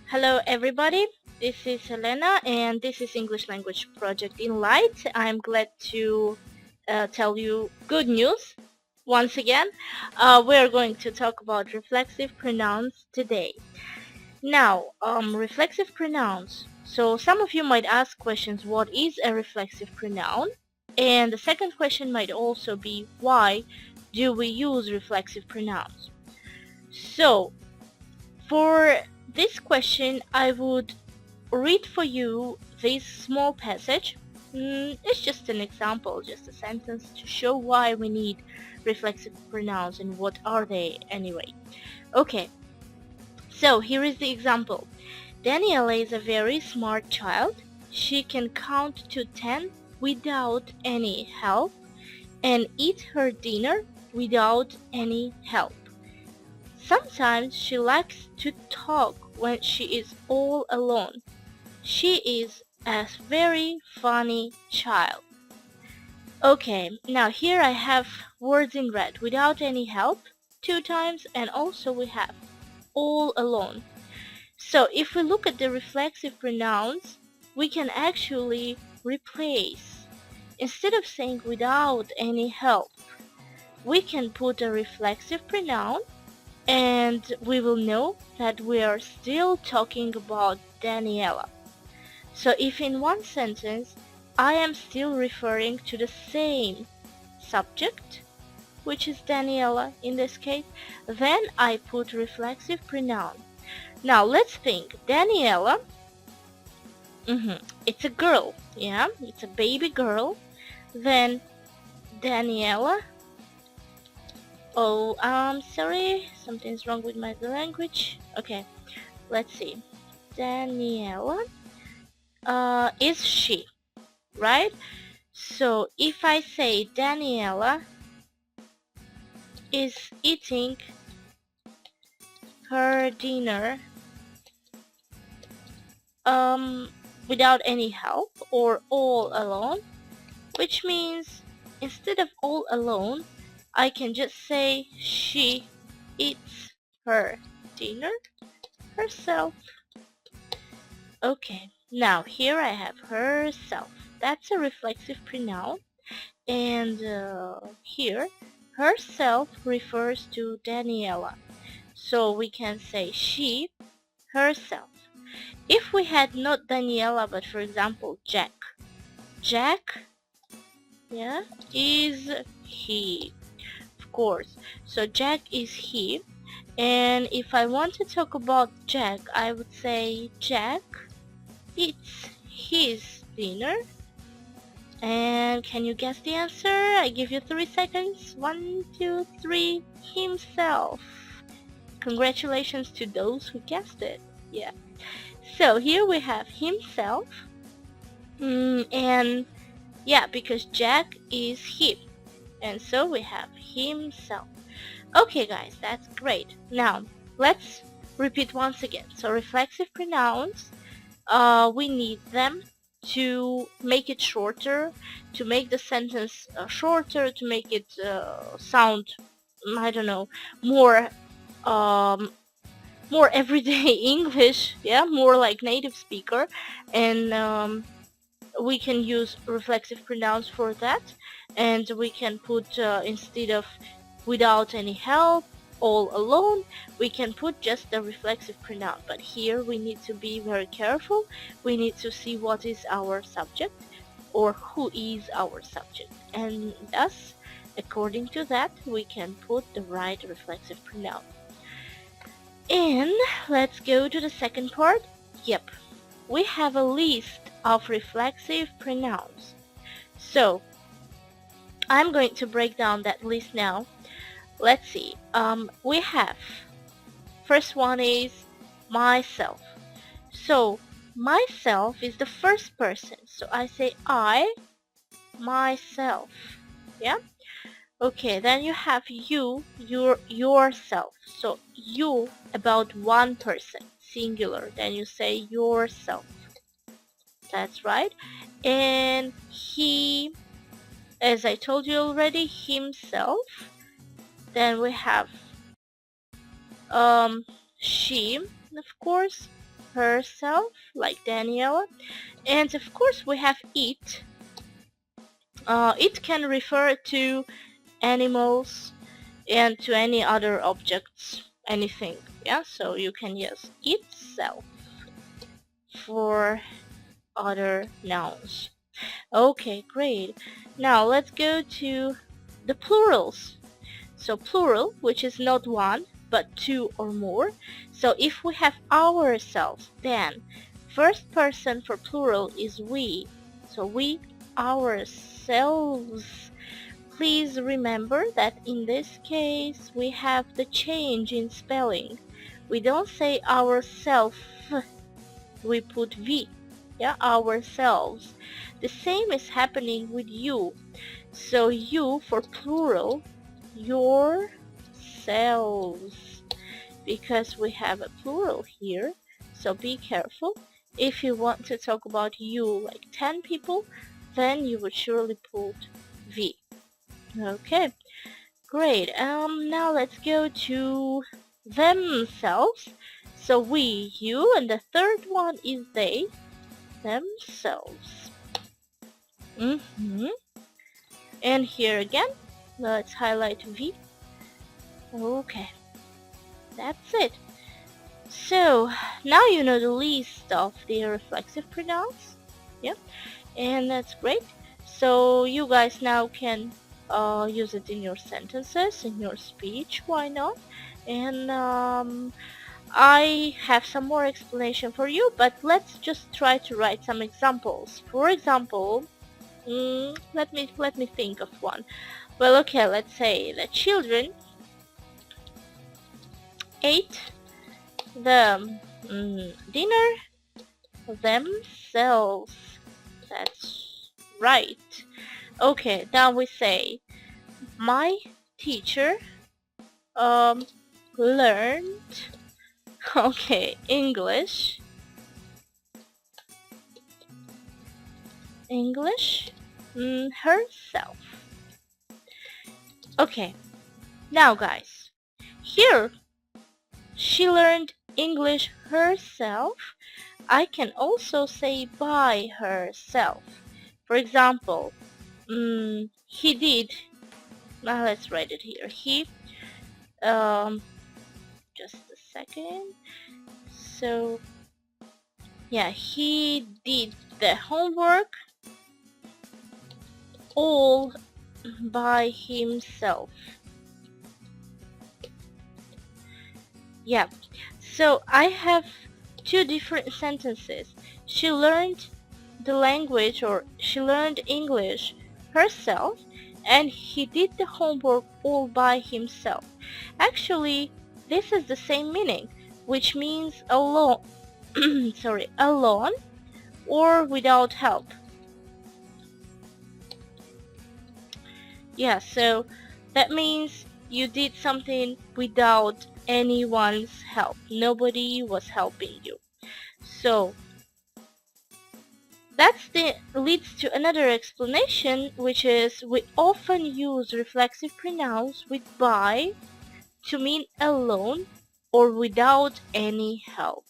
Hello everybody, this is Helena and this is English Language Project Enlight. I'm glad to tell you good news once again. We're going to talk about reflexive pronouns today. Now, reflexive pronouns. So some of you might ask questions, what is a reflexive pronoun? And the second question might also be, why do we use reflexive pronouns? So, for this question, I would read for you this small passage. It's just an example, just a sentence to show why we need reflexive pronouns and what are they anyway. Okay, so here is the example. Daniela is a very smart child. She can count to 10 without any help and eat her dinner without any help. Sometimes she likes to talk when she is all alone. She is a very funny child. Okay, now here I have words in red. Without any help, 2 times, and also we have all alone. So if we look at the reflexive pronouns, we can actually replace. Instead of saying without any help, we can put a reflexive pronoun and we will know that we are still talking about Daniela. So if in one sentence I am still referring to the same subject, which is Daniela in this case, then I put reflexive pronoun. Now let's think. Daniela, it's a girl, yeah, it's a baby girl. Then Daniela, oh, sorry, something's wrong with my language. Okay, let's see. Daniela, is she, right? So if I say Daniela is eating her dinner without any help or all alone, which means instead of all alone, I can just say she eats her dinner herself. Okay, now here I have herself. That's a reflexive pronoun. And here, herself refers to Daniela. So we can say she, herself. If we had not Daniela, but for example, Jack. Jack, yeah, is he. Of course. So Jack is he. And if I want to talk about Jack, I would say Jack eats his dinner. And can you guess the answer? I give you 3 seconds. 1, 2, 3. Himself. Congratulations to those who guessed it. Yeah. So here we have himself. And yeah, because Jack is he. And so we have himself. Okay guys, that's great. Now, let's repeat once again. So reflexive pronouns, we need them to make it shorter, to make the sentence shorter, to make it sound, I don't know, more everyday English, yeah, more like native speaker, and we can use reflexive pronouns for that, and we can put instead of without any help, all alone, we can put just the reflexive pronoun. But here we need to be very careful. We need to see what is our subject or who is our subject, and thus according to that we can put the right reflexive pronoun. And let's go to the second part. Yep, we have a list of reflexive pronouns. So I'm going to break down that list now. Let's see. We have, first one is myself. So myself is the first person. So I say I, myself. Yeah. Okay. Then you have you, yourself. So you about one person, singular. Then you say yourself. That's right. And he, as I told you already, himself. Then we have she, of course, herself, like Daniela. And of course we have it. It can refer to animals and to any other objects, anything. Yeah, so you can use itself for other nouns. Okay, great. Now let's go to the plurals. So plural, which is not one but two or more. So if we have ourselves, then first person for plural is we. So we, ourselves. Please remember that in this case we have the change in spelling. We don't say ourself, we put V. Yeah, ourselves. The same is happening with you. So you for plural, yourselves, because we have a plural here. So be careful. If you want to talk about you like 10 people, then you would surely put V. Okay, great. Now let's go to themselves. So we, you, and the third one is they, themselves. And here again, let's highlight V. Okay, that's it. So now you know the list of the reflexive pronouns. Yeah, and that's great. So you guys now can use it in your sentences, in your speech, why not? And I have some more explanation for you, but let's just try to write some examples. For example, let me think of one. Well, okay, let's say the children ate the dinner themselves. That's right. Okay, now we say my teacher learned English herself. Okay, now guys, here she learned English herself. I can also say by herself. For example, he did. Now let's write it here. He, just a second. So, yeah, he did the homework all by himself. Yeah, so I have two different sentences. She learned the language, or she learned English herself, and he did the homework all by himself. Actually, this is the same meaning, which means alone, alone or without help. Yeah, so that means you did something without anyone's help. Nobody was helping you. So leads to another explanation, which is we often use reflexive pronouns with by to mean alone or without any help.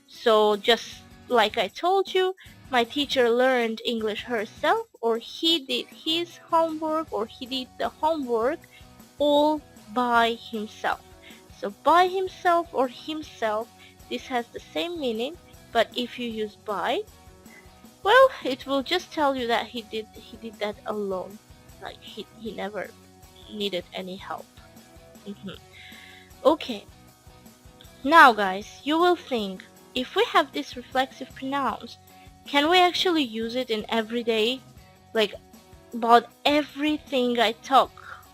So just like I told you, my teacher learned English herself, or he did his homework, or he did the homework all by himself. So by himself or himself, this has the same meaning, but if you use by, well, it will just tell you that he did that alone. Like he never needed any help. Okay. Now guys, you will think, if we have these reflexive pronouns, can we actually use it in everyday, like about everything I talk?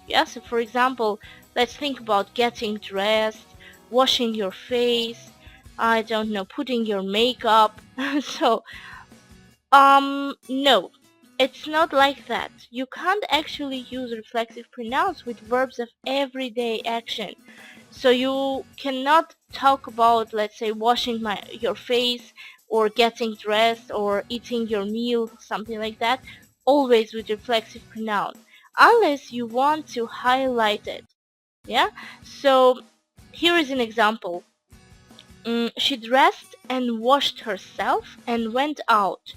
Yeah, so for example, let's think about getting dressed, washing your face, I don't know, putting your makeup. So no, it's not like that. You can't actually use reflexive pronouns with verbs of everyday action. So you cannot talk about, let's say, washing your face, or getting dressed, or eating your meal, something like that, always with reflexive pronoun, unless you want to highlight it. Yeah? So here is an example. She dressed and washed herself and went out.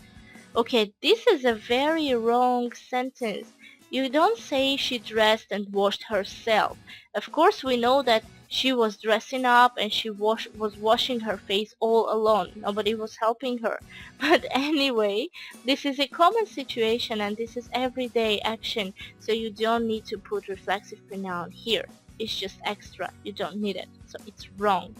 Okay, this is a very wrong sentence. You don't say she dressed and washed herself. Of course, we know that she was dressing up and she was washing her face all alone. Nobody was helping her. But anyway, this is a common situation and this is everyday action, so you don't need to put reflexive pronoun here. It's just extra. You don't need it. So it's wrong.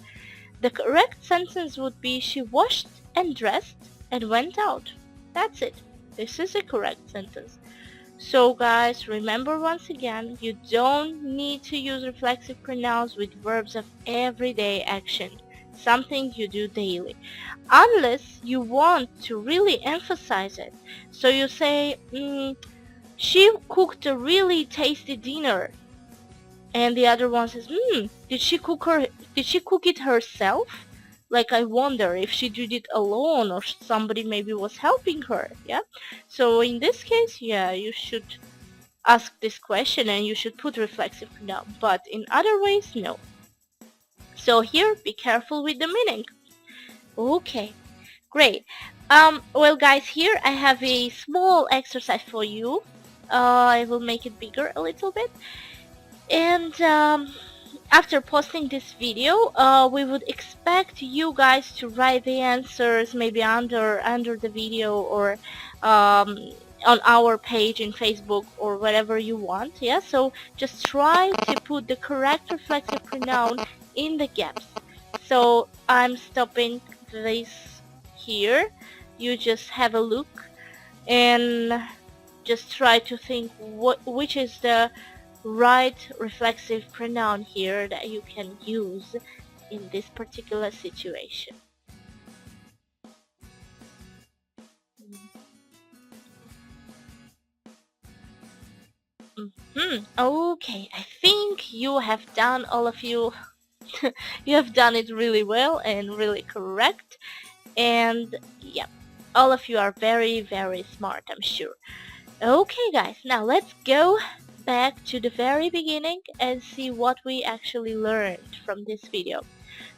The correct sentence would be she washed and dressed and went out. That's it. This is a correct sentence. So guys, remember once again, you don't need to use reflexive pronouns with verbs of everyday action, something you do daily, unless you want to really emphasize it. So you say, she cooked a really tasty dinner. And the other one says, did she cook it herself? Like, I wonder if she did it alone or somebody maybe was helping her. Yeah. So in this case, yeah, you should ask this question and you should put reflexive pronoun. But in other ways, no. So here, be careful with the meaning. Okay, great. Well, guys, here I have a small exercise for you. I will make it bigger a little bit. And after posting this video, we would expect you guys to write the answers maybe under the video or on our page in Facebook or whatever you want. Yeah, so just try to put the correct reflexive pronoun in the gaps. So I'm stopping this here. You just have a look and just try to think which is the right reflexive pronoun here that you can use in this particular situation. Okay, I think you have done, all of you, you have done it really well and really correct. And yeah, all of you are very, very smart, I'm sure. Okay guys, now let's go back to the very beginning and see what we actually learned from this video.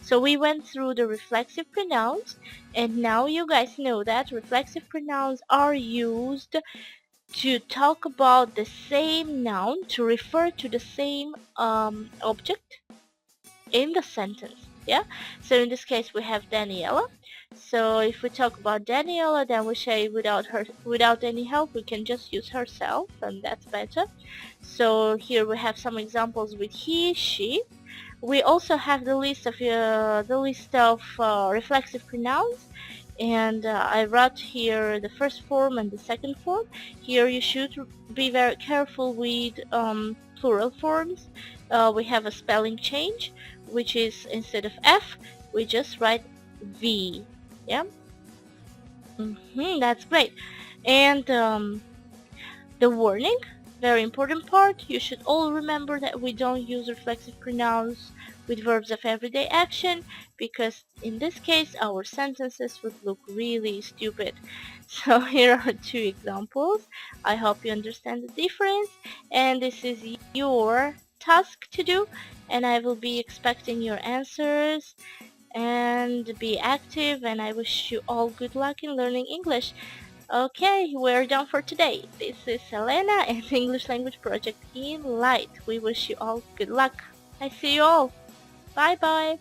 So we went through the reflexive pronouns, and now you guys know that reflexive pronouns are used to talk about the same noun, to refer to the same object in the sentence. Yeah, so in this case we have Daniela. So if we talk about Daniela, then we say without any help, we can just use herself, and that's better. So here we have some examples with he, she. We also have the list of reflexive pronouns, and I wrote here the first form and the second form. Here you should be very careful with plural forms. We have a spelling change, which is instead of F, we just write V. Yeah, that's great. And the warning, very important part, you should all remember that we don't use reflexive pronouns with verbs of everyday action, because in this case our sentences would look really stupid. So here are two examples. I hope you understand the difference, and this is your task to do, and I will be expecting your answers. And be active, and I wish you all good luck in learning English. Okay, we're done for today. This is Helena and the English Language Project Enlight. We wish you all good luck. I see you all. Bye bye.